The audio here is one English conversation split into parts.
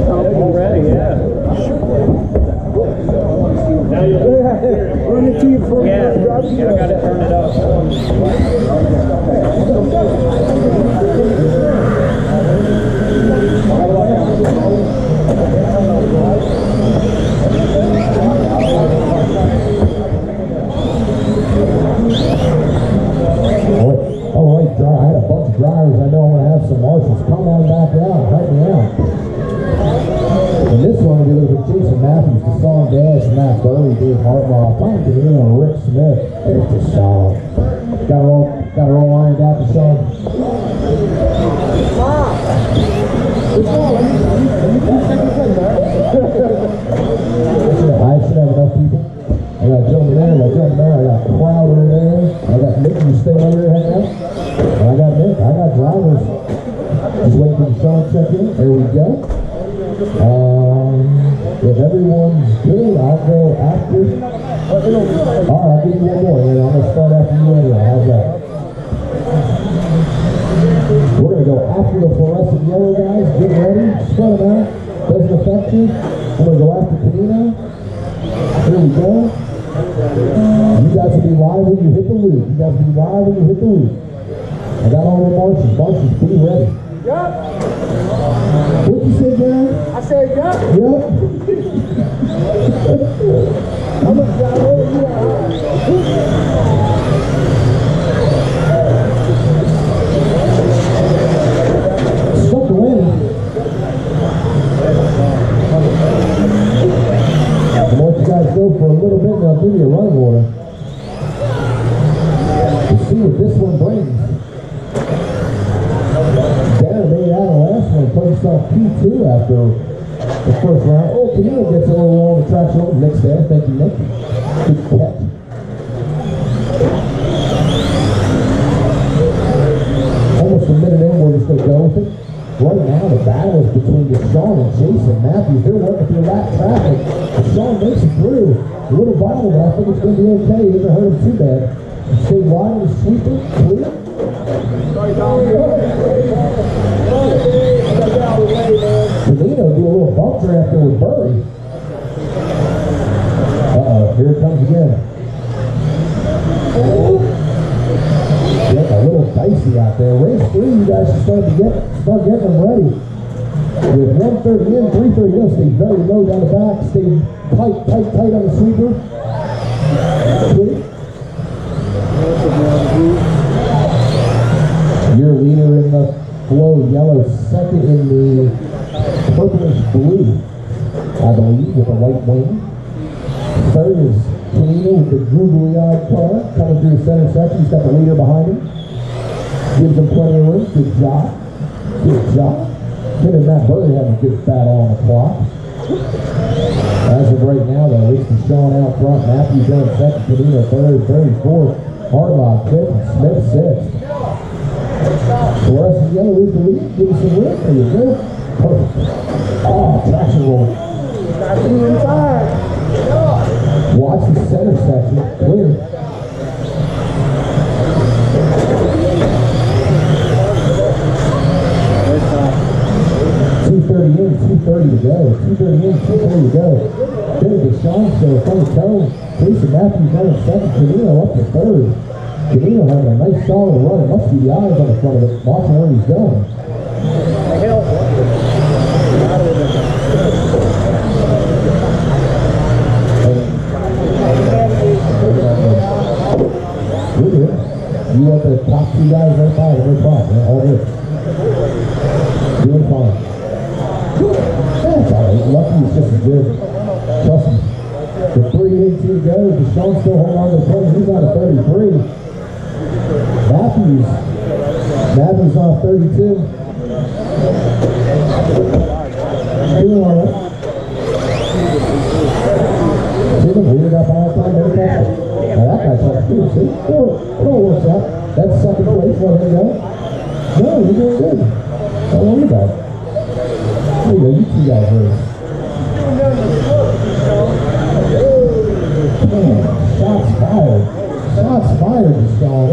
Already, yeah. Now you run it to you before yeah, I gotta turn it up. Alright, I had a bunch of drivers. I know I'm going to have some marshals. Come on back out. Help me out. And this one will be a little bit Jason Matthews, the song Dash, Matt Burley, Dave Hartlaw, Tom Danilo, and Rick Smith. There's the song. Got to roll ironed out the song. I should have enough people. I got Joe there, I got Joe there, I got Crowder there, I got Nick, you stay over there right now. And I got Nick, I got drivers. Just waiting for the Sean to check in. There we go. If everyone's good, I'll go after. Alright, I'll give you one more, and I'm going to start after you anyway. How's that? We're going to go after the fluorescent yellow guys. Get ready. Spread them out. Doesn't affect you. I'm going to go after Pinion. Here we go. You guys will be live when you hit the loop. You guys will be live when you hit the loop. I got all the marshals. Marshals, be ready. Yup. What you say, Darren? I said yup. Yup. I'm going to drive over you. Stuck the wind. I'm going to let you guys go for a little bit and I'll give you a running order. We'll see what this one brings. Darren made out of the last one, put himself P2 after the first round. Oh, Camino gets a little on the traction. Nick's there. Thank you, Nick. Good catch. Almost a minute in, we're just going to go with it. Right now, the battle is between Deshaun and Jason Matthews. They're working through lap traffic. Deshaun makes it through. A little bottle, but I think it's going to be okay. He doesn't hurt him too bad. Stay wide with the sweeper. Clear. Camino do a little bump draft there with Burry. Uh-oh, here it comes again. Yep, a little dicey out there. Race 3, you guys should start getting them ready. With 130 in, 330 go. Stay very low down the back. Stay tight on the sweeper. Clear. Your leader in the flow, yellow, second in the purplish blue, I believe, with a white wing. Third is Camino with the googly-eyed car coming through the center section. He's got the leader behind him. Gives him plenty of room. Good job. Good job. Him and Matt Burley having a good battle on the clock. As of right now, though, at least Sean out front. Matthews in second. Camino third. 34th. Hartlock fifth. Smith sixth. The rest of the yellow is the lead. Give us some room. There you go. Perfect. Oh, traction roll. Traction inside. Watch the center section. Clear. $230 in, $230 to go. $230 in, $230 to go. Big Deshaun show from the toe. Jason Matthews running second. Camino up to third. Camino having a nice solid run. It must be the eyes on the front of it. Watching where he's going. You want the top two guys right by the very top, man. All good. Doing fine. That's all right. Lucky is just as good. Trust me. The 382 to go. Deshaun still holding on to the point. He's on a 33. Matthews on 32. Doing all right. See them weird up all the time. Now that guy's up too. See? Cool works out. That's second place. Let him go. No, you're doing good. Don't worry about it. There you go. You two guys are. Man, shots fired. Shots fired to Sean.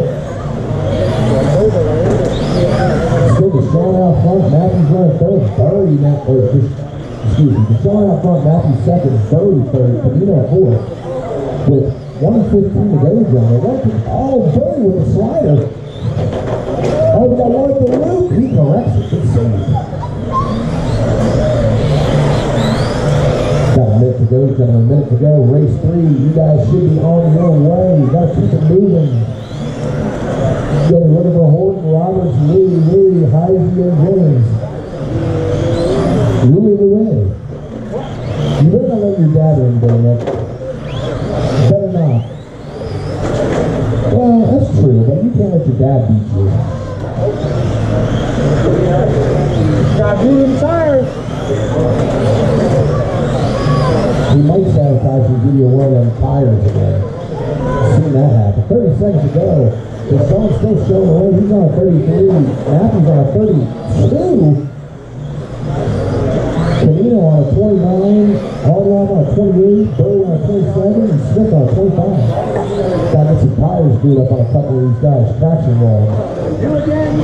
Still Deshaun out front, Matthews running third, Burry now, or excuse me, Deshaun out front, Matthews second, Burry third, Pinion fourth. With 1:15 to go, John. Oh, Burry with a slider. Oh, we got one at the loop. He corrects it. Good save. Got a minute to go, gentlemen. A minute to go. Race 3. You guys should be on your way. You gotta keep it moving. You gotta look for Horton, Roberts, Louie, Heisey, and James. Louie. You better not let your dad in there, Nick. Better not. Well, that's true, but you can't let your dad beat you. Got you in tires. He might sabotage and give you a word on tires again. Seen that happen. 30 seconds to go. Deshaun's still showing away. He's on a 33. Matthews on a 32. Camino on a 29. Hardline on a 28. Burry on a 27. And Smith on a 25. Gotta get some tires glued up on a couple of these guys. Traction rolling. You again.